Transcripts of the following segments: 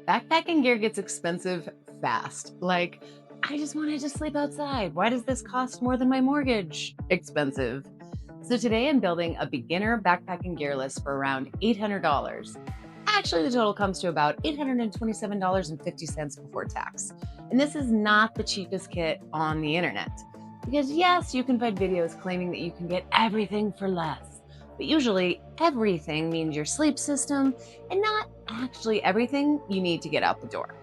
Backpacking gear gets expensive fast. Like, I just wanted to sleep outside. Why does this cost more than my mortgage? Expensive. So today I'm building a beginner backpacking gear list for around $800. Actually, the total comes to about $827.50 before tax. And this is not the cheapest kit on the internet. Because yes, you can find videos claiming that you can get everything for less. But usually, everything means your sleep system and not actually everything you need to get out the door.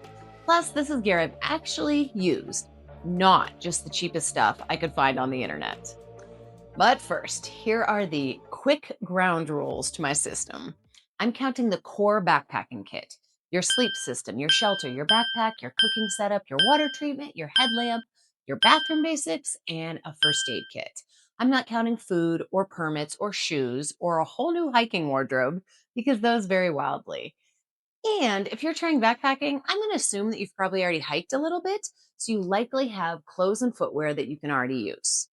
Plus, this is gear I've actually used, not just the cheapest stuff I could find on the internet. But first, here are the quick ground rules to my system. I'm counting the core backpacking kit: your sleep system, your shelter, your backpack, your cooking setup, your water treatment, your headlamp, your bathroom basics, and a first aid kit. I'm not counting food or permits or shoes or a whole new hiking wardrobe because those vary wildly. And if you're trying backpacking, I'm going to assume that you've probably already hiked a little bit, so you likely have clothes and footwear that you can already use.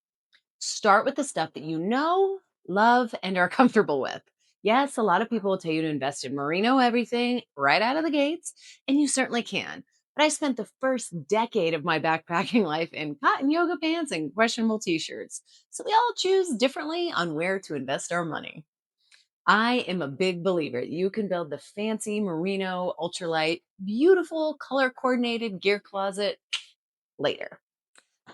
Start with the stuff that you know, love, and are comfortable with. Yes, a lot of people will tell you to invest in merino everything right out of the gates, and you certainly can. But I spent the first decade of my backpacking life in cotton yoga pants and questionable t shirts. So we all choose differently on where to invest our money. I am a big believer that you can build the fancy merino, ultralight, beautiful, color coordinated gear closet later.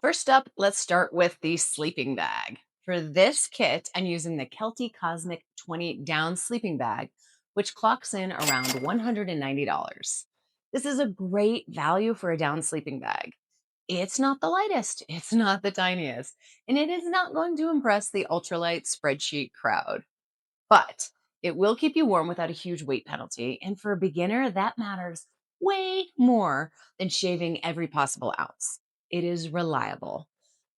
First up, let's start with the sleeping bag. For this kit, I'm using the Kelty Cosmic 20 down sleeping bag, which clocks in around $190. This is a great value for a down sleeping bag. It's not the lightest, it's not the tiniest, and it is not going to impress the ultralight spreadsheet crowd. But it will keep you warm without a huge weight penalty. And for a beginner, that matters way more than shaving every possible ounce. It is reliable.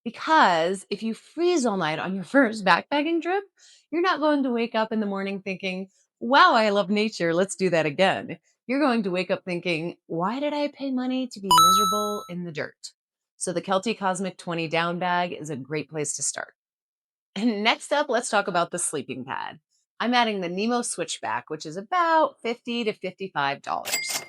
Because if you freeze all night on your first backpacking trip, you're not going to wake up in the morning thinking, wow, I love nature. Let's do that again. You're going to wake up thinking, why did I pay money to be miserable in the dirt? So the Kelty Cosmic 20 down bag is a great place to start. And next up, let's talk about the sleeping pad. I'm adding the Nemo Switchback, which is about $50 to $55.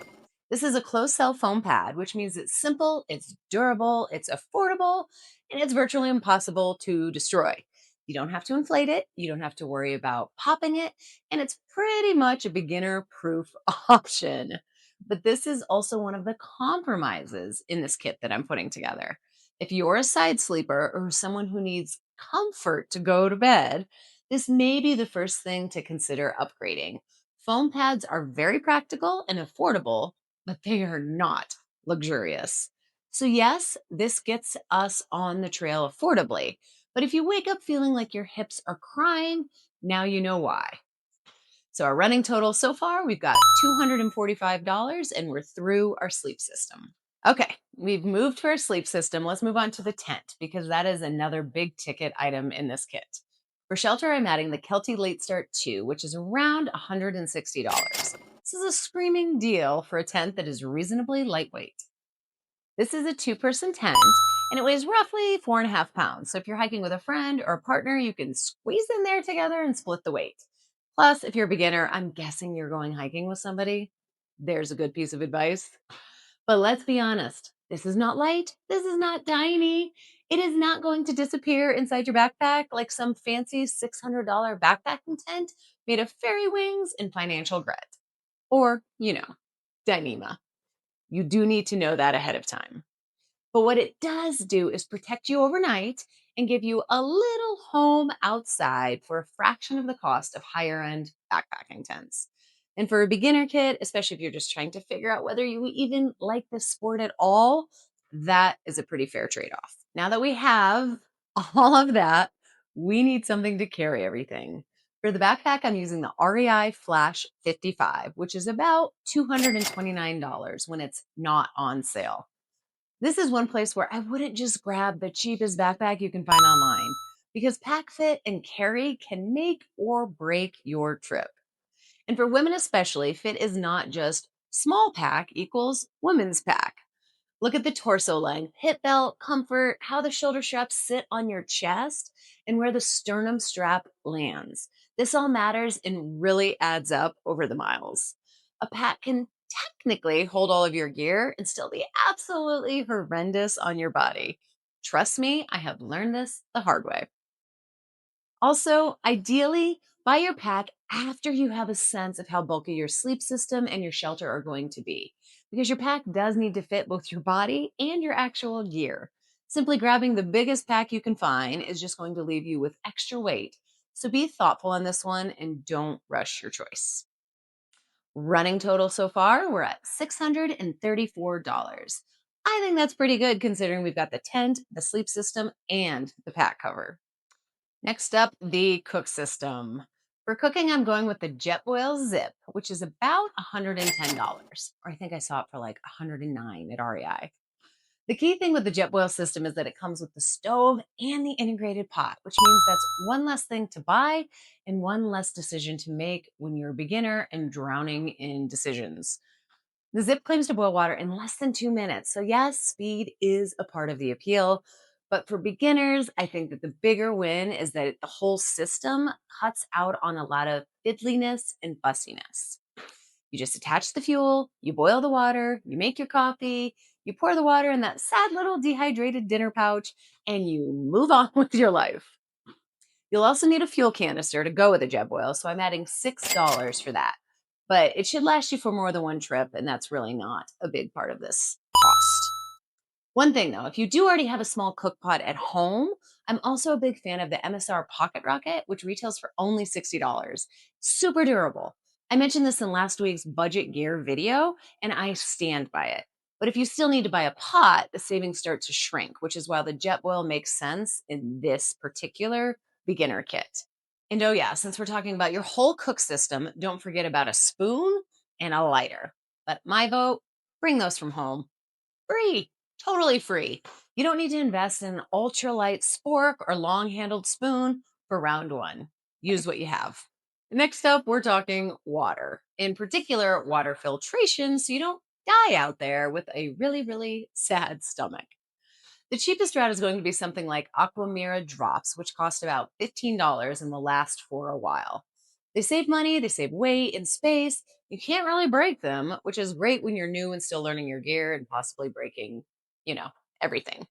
This is a closed cell foam pad, which means it's simple, it's durable, it's affordable, and it's virtually impossible to destroy. You don't have to inflate it, you don't have to worry about popping it, and it's pretty much a beginner proof option. But this is also one of the compromises in this kit that I'm putting together. If you're a side sleeper or someone who needs comfort to go to bed, this may be the first thing to consider upgrading. Foam pads are very practical and affordable, but they are not luxurious. So, yes, this gets us on the trail affordably. But if you wake up feeling like your hips are crying, now you know why. So, our running total so far, we've got $245 and we're through our sleep system. Okay, we've moved to our sleep system. Let's move on to the tent because that is another big ticket item in this kit. For shelter, I'm adding the Kelty Late Start 2, which is around $160. This is a screaming deal for a tent that is reasonably lightweight. This is a two-person tent and it weighs roughly 4.5 pounds. So if you're hiking with a friend or a partner, you can squeeze in there together and split the weight. Plus, if you're a beginner, I'm guessing you're going hiking with somebody. There's a good piece of advice. But let's be honest, this is not light. This is not tiny. It is not going to disappear inside your backpack like some fancy $600 backpacking tent made of fairy wings and financial grit. Or, Dyneema. You do need to know that ahead of time. But what it does do is protect you overnight and give you a little home outside for a fraction of the cost of higher end backpacking tents. And for a beginner kit, especially if you're just trying to figure out whether you even like this sport at all, that is a pretty fair trade off. Now that we have all of that, we need something to carry everything. For the backpack, I'm using the REI Flash 55, which is about $229 when it's not on sale. This is one place where I wouldn't just grab the cheapest backpack you can find online because pack fit and carry can make or break your trip. And for women especially, fit is not just small pack equals women's pack. Look at the torso line, hip belt, comfort, how the shoulder straps sit on your chest, and where the sternum strap lands. This all matters and really adds up over the miles. A pack can technically hold all of your gear and still be absolutely horrendous on your body. Trust me, I have learned this the hard way. Also, ideally, buy your pack after you have a sense of how bulky your sleep system and your shelter are going to be, because your pack does need to fit both your body and your actual gear. Simply grabbing the biggest pack you can find is just going to leave you with extra weight. So be thoughtful on this one and don't rush your choice. Running total so far, we're at $634. I think that's pretty good considering we've got the tent, the sleep system, and the pack cover. Next up, the cook system. For cooking, I'm going with the Jetboil Zip, which is about $110. Or I think I saw it for like 109 at REI. The key thing with the Jetboil system is that it comes with the stove and the integrated pot, which means that's one less thing to buy and one less decision to make when you're a beginner and drowning in decisions. The Zip claims to boil water in less than 2 minutes. So, yes, speed is a part of the appeal. But for beginners, I think that the bigger win is that the whole system cuts out on a lot of fiddliness and fussiness. You just attach the fuel, you boil the water, you make your coffee, you pour the water in that sad little dehydrated dinner pouch, and you move on with your life. You'll also need a fuel canister to go with the jet boil, so I'm adding $6 for that. But it should last you for more than one trip, and that's really not a big part of this cost. One thing though, if you do already have a small cook pot at home, I'm also a big fan of the MSR Pocket Rocket, which retails for only $60. Super durable. I mentioned this in last week's budget gear video, and I stand by it. But if you still need to buy a pot, the savings start to shrink, which is why the Jetboil makes sense in this particular beginner kit. And oh, yeah, since we're talking about your whole cook system, don't forget about a spoon and a lighter. But my vote, bring those from home. Free, totally free. You don't need to invest in an ultralight spork or long handled spoon for round one. Use what you have. Next up, we're talking water, in particular, water filtration, so you don't die out there with a really, really sad stomach. The cheapest route is going to be something like Aquamira drops, which cost about $15 and will last for a while. They save money, they save weight and space. You can't really break them, which is great when you're new and still learning your gear and possibly breaking, you know, everything.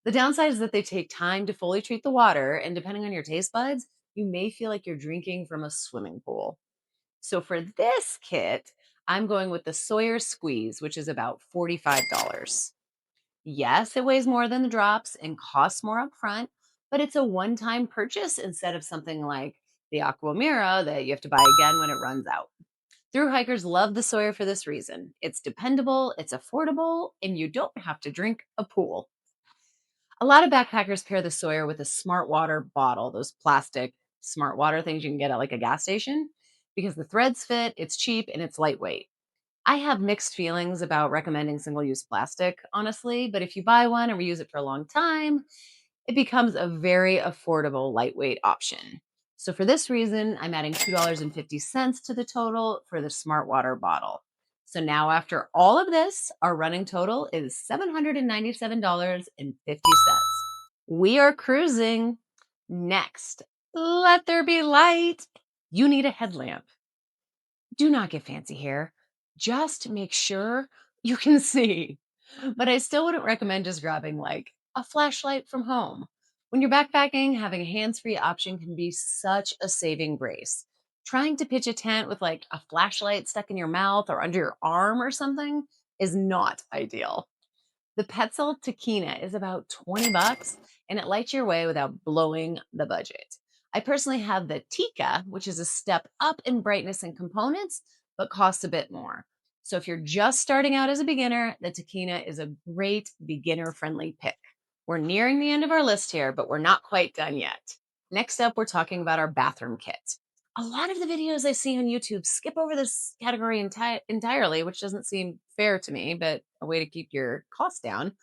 The downside is that they take time to fully treat the water, and depending on your taste buds, you may feel like you're drinking from a swimming pool. So for this kit, I'm going with the Sawyer Squeeze, which is about $45. Yes, it weighs more than the drops and costs more upfront, but it's a one-time purchase instead of something like the Aquamira that you have to buy again when it runs out. Through hikers love the Sawyer for this reason. It's dependable, it's affordable, and you don't have to drink a pool. A lot of backpackers pair the Sawyer with a smart water bottle, those plastic smart water things you can get at like a gas station, because the threads fit, it's cheap, and it's lightweight. I have mixed feelings about recommending single use plastic, honestly, but if you buy one and reuse it for a long time, it becomes a very affordable, lightweight option. So, for this reason, I'm adding $2.50 to the total for the Smart Water bottle. So, now after all of this, our running total is $797.50. We are cruising. Next, let there be light. You need a headlamp. Do not get fancy here. Just make sure you can see. But I still wouldn't recommend just grabbing like a flashlight from home. When you're backpacking, having a hands free option can be such a saving grace. Trying to pitch a tent with like a flashlight stuck in your mouth or under your arm or something is not ideal. The Petzl Tikkina is about 20 bucks and it lights your way without blowing the budget. I personally have the Tika, which is a step up in brightness and components, but costs a bit more. So if you're just starting out as a beginner, the Tikkina is a great beginner friendly pick. We're nearing the end of our list here, but we're not quite done yet. Next up, we're talking about our bathroom kit. A lot of the videos I see on YouTube skip over this category entirely, which doesn't seem fair to me, but a way to keep your costs down.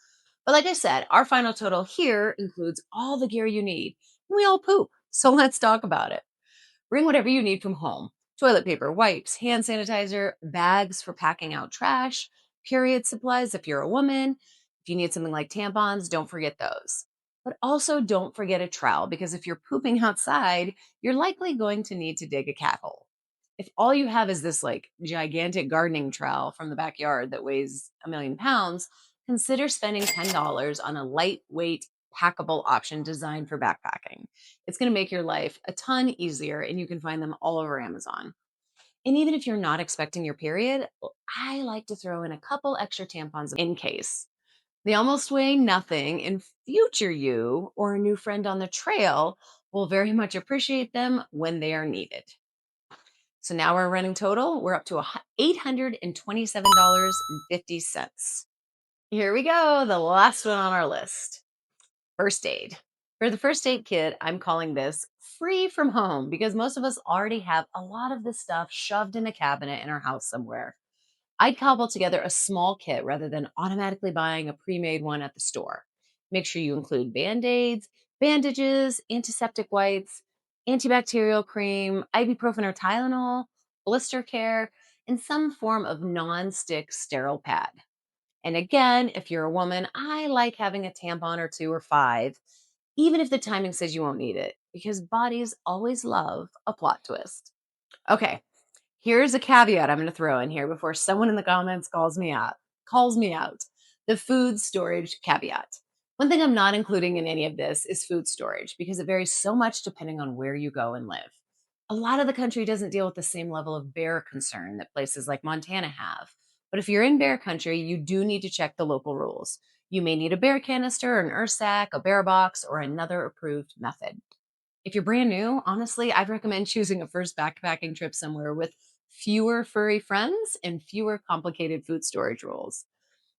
But like I said, our final total here includes all the gear you need. We all poop, so let's talk about it. Bring whatever you need from home: toilet paper, wipes, hand sanitizer, bags for packing out trash, period supplies if you're a woman. If you need something like tampons, don't forget those. But also don't forget a trowel because if you're pooping outside, you're likely going to need to dig a cat hole. If all you have is this like gigantic gardening trowel from the backyard that weighs a million pounds, consider spending $10 on a lightweight, packable option designed for backpacking. It's going to make your life a ton easier, and you can find them all over Amazon. And even if you're not expecting your period, I like to throw in a couple extra tampons in case. They almost weigh nothing, and future you or a new friend on the trail will very much appreciate them when they are needed. So now our running total, we're up to $827.50. Here we go, the last one on our list. First aid. For the first aid kit, I'm calling this free from home because most of us already have a lot of this stuff shoved in a cabinet in our house somewhere. I'd cobble together a small kit rather than automatically buying a pre-made one at the store. Make sure you include band-aids, bandages, antiseptic wipes, antibacterial cream, ibuprofen or Tylenol, blister care, and some form of non-stick sterile pad. And again, if you're a woman, I like having a tampon or two or five, even if the timing says you won't need it, because bodies always love a plot twist. Okay, here's a caveat I'm going to throw in here before someone in the comments calls me out. The food storage caveat. One thing I'm not including in any of this is food storage because it varies so much depending on where you go and live. A lot of the country doesn't deal with the same level of bear concern that places like Montana have. But if you're in bear country, you do need to check the local rules. You may need a bear canister, an sack, a bear box, or another approved method. If you're brand new, honestly, I'd recommend choosing a first backpacking trip somewhere with fewer furry friends and fewer complicated food storage rules.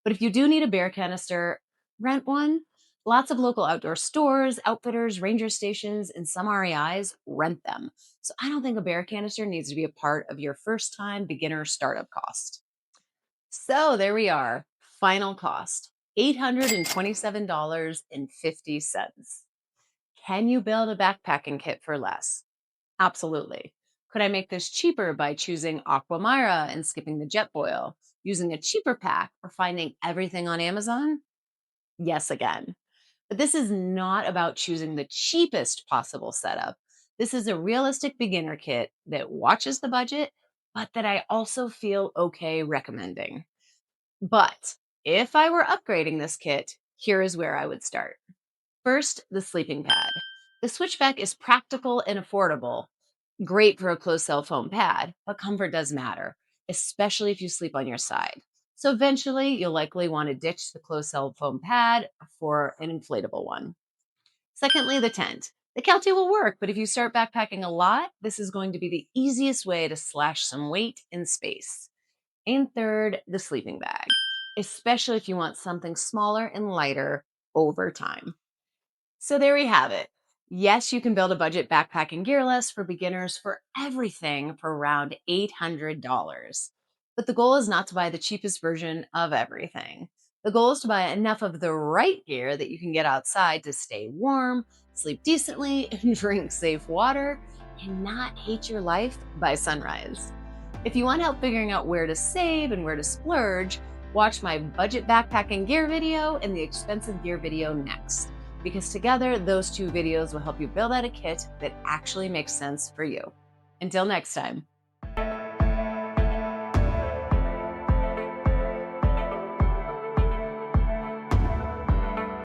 But if you do need a bear canister, rent one. Lots of local outdoor stores, outfitters, ranger stations, and some REIs rent them. So I don't think a bear canister needs to be a part of your first time beginner startup cost. So there we are. Final cost $827.50. Can you build a backpacking kit for less? Absolutely. Could I make this cheaper by choosing Aquamira and skipping the Jetboil, using a cheaper pack, or finding everything on Amazon? Yes, again. But this is not about choosing the cheapest possible setup. This is a realistic beginner kit that watches the budget, but that I also feel okay recommending. But if I were upgrading this kit, here is where I would start. First, the sleeping pad. The switchback is practical and affordable, great for a closed cell foam pad, but comfort does matter, especially if you sleep on your side. So eventually, you'll likely want to ditch the closed cell foam pad for an inflatable one. Secondly, the tent. The Kelty will work, but if you start backpacking a lot, this is going to be the easiest way to slash some weight and space. And third, the sleeping bag, especially if you want something smaller and lighter over time. So there we have it. Yes, you can build a budget backpacking gear list for beginners for everything for around $800. But the goal is not to buy the cheapest version of everything. The goal is to buy enough of the right gear that you can get outside to stay warm, sleep decently, and drink safe water, and not hate your life by sunrise. If you want help figuring out where to save and where to splurge, watch my budget backpacking gear video and the expensive gear video next, because together those two videos will help you build out a kit that actually makes sense for you. Until next time.